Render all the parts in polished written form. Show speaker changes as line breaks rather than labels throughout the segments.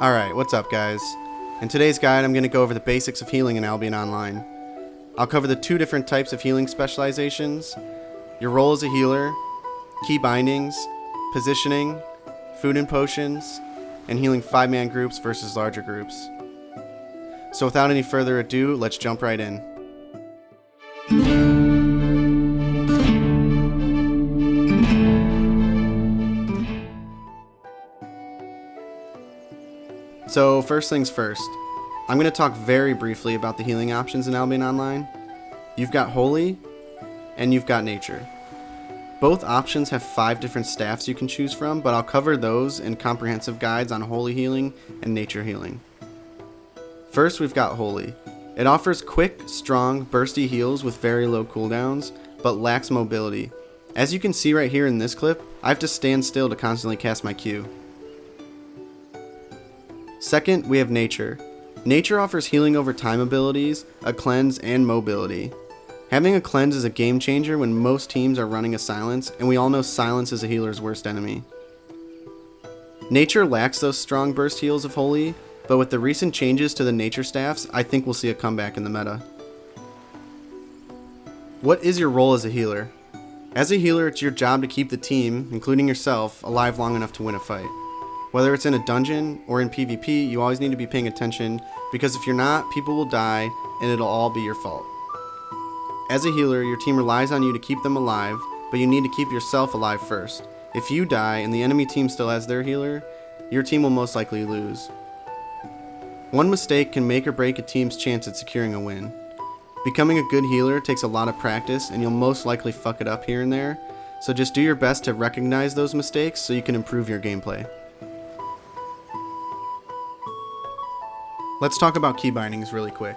Alright, what's up guys? In today's guide I'm going to go over the basics of healing in Albion Online. I'll cover the two different types of healing specializations, your role as a healer, keybindings, positioning, food and potions, and healing 5-man groups versus larger groups. So without any further ado, let's jump right in. So first things first, I'm going to talk very briefly about the healing options in Albion Online. You've got Holy, and you've got Nature. Both options have 5 different staffs you can choose from, but I'll cover those in comprehensive guides on Holy healing and Nature healing. First, we've got Holy. It offers quick, strong, bursty heals with very low cooldowns, but lacks mobility. As you can see right here in this clip, I have to stand still to constantly cast my Q. Second, we have Nature. Nature offers healing over time abilities, a cleanse, and mobility. Having a cleanse is a game changer when most teams are running a silence, and we all know silence is a healer's worst enemy. Nature lacks those strong burst heals of Holy, but with the recent changes to the Nature staffs, I think we'll see a comeback in the meta. What is your role as a healer? As a healer, it's your job to keep the team, including yourself, alive long enough to win a fight. Whether it's in a dungeon or in PvP, you always need to be paying attention, because if you're not, people will die and it'll all be your fault. As a healer, your team relies on you to keep them alive, but you need to keep yourself alive first. If you die and the enemy team still has their healer, your team will most likely lose. One mistake can make or break a team's chance at securing a win. Becoming a good healer takes a lot of practice, and you'll most likely fuck it up here and there, so just do your best to recognize those mistakes so you can improve your gameplay. Let's talk about keybindings really quick.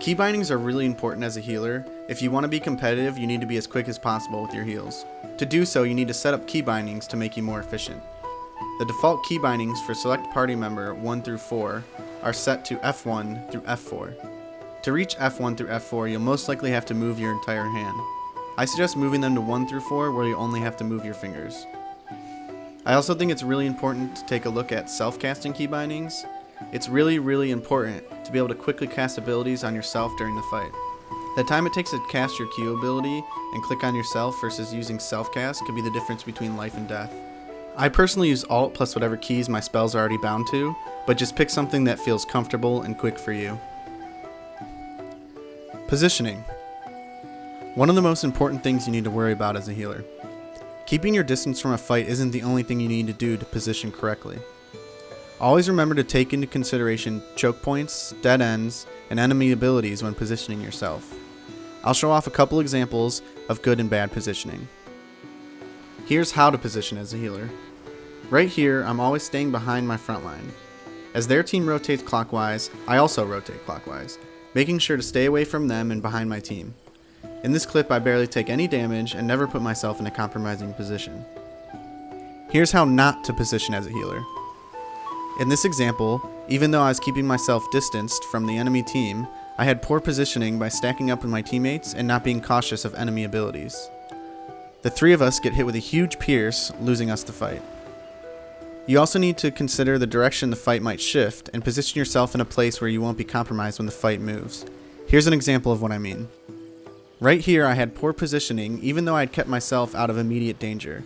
Keybindings are really important as a healer. If you want to be competitive, you need to be as quick as possible with your heals. To do so, you need to set up keybindings to make you more efficient. The default keybindings for select party member 1 through 4 are set to F1 through F4. To reach F1 through F4, you'll most likely have to move your entire hand. I suggest moving them to 1 through 4 where you only have to move your fingers. I also think it's really important to take a look at self-casting keybindings. It's really important to be able to quickly cast abilities on yourself during the fight. The time it takes to cast your Q ability and click on yourself versus using self-cast could be the difference between life and death. I personally use Alt plus whatever keys my spells are already bound to, but just pick something that feels comfortable and quick for you. Positioning. One of the most important things you need to worry about as a healer. Keeping your distance from a fight isn't the only thing you need to do to position correctly. Always remember to take into consideration choke points, dead ends, and enemy abilities when positioning yourself. I'll show off a couple examples of good and bad positioning. Here's how to position as a healer. Right here, I'm always staying behind my front line. As their team rotates clockwise, I also rotate clockwise, making sure to stay away from them and behind my team. In this clip, I barely take any damage and never put myself in a compromising position. Here's how not to position as a healer. In this example, even though I was keeping myself distanced from the enemy team, I had poor positioning by stacking up with my teammates and not being cautious of enemy abilities. The 3 of us get hit with a huge pierce, losing us the fight. You also need to consider the direction the fight might shift and position yourself in a place where you won't be compromised when the fight moves. Here's an example of what I mean. Right here I had poor positioning even though I had kept myself out of immediate danger.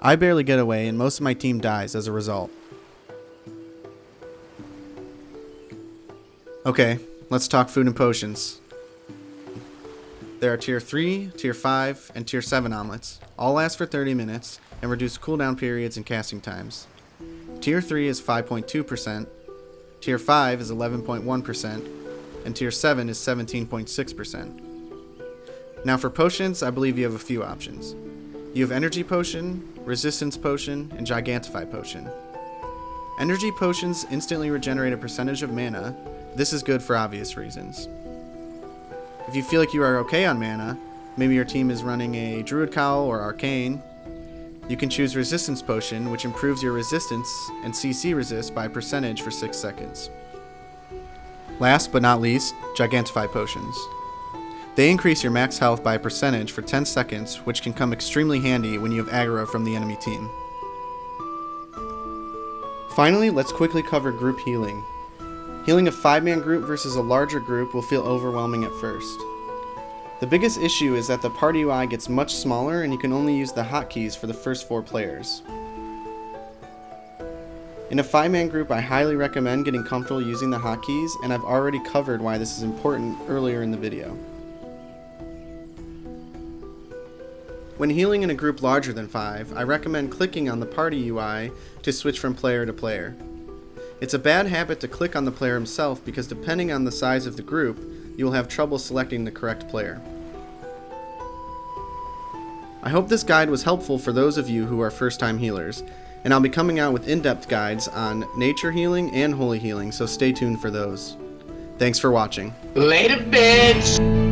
I barely get away and most of my team dies as a result. Okay, let's talk food and potions. There are Tier 3, Tier 5, and Tier 7 omelets. All last for 30 minutes and reduce cooldown periods and casting times. Tier 3 is 5.2%, Tier 5 is 11.1%, and Tier 7 is 17.6%. Now for potions, I believe you have a few options. You have Energy Potion, Resistance Potion, and Gigantify Potion. Energy Potions instantly regenerate a percentage of mana. This is good for obvious reasons. If you feel like you are okay on mana, maybe your team is running a Druid Cowl or Arcane, you can choose Resistance Potion, which improves your resistance and CC resist by a percentage for 6 seconds. Last but not least, Gigantify Potions. They increase your max health by a percentage for 10 seconds, which can come extremely handy when you have aggro from the enemy team. Finally, let's quickly cover group healing. Healing a 5-man group versus a larger group will feel overwhelming at first. The biggest issue is that the party UI gets much smaller and you can only use the hotkeys for the first 4 players. In a 5-man group, I highly recommend getting comfortable using the hotkeys, and I've already covered why this is important earlier in the video. When healing in a group larger than 5, I recommend clicking on the party UI to switch from player to player. It's a bad habit to click on the player himself because depending on the size of the group, you will have trouble selecting the correct player. I hope this guide was helpful for those of you who are first-time healers, and I'll be coming out with in-depth guides on nature healing and holy healing, so stay tuned for those. Thanks for watching.
Later, bitch!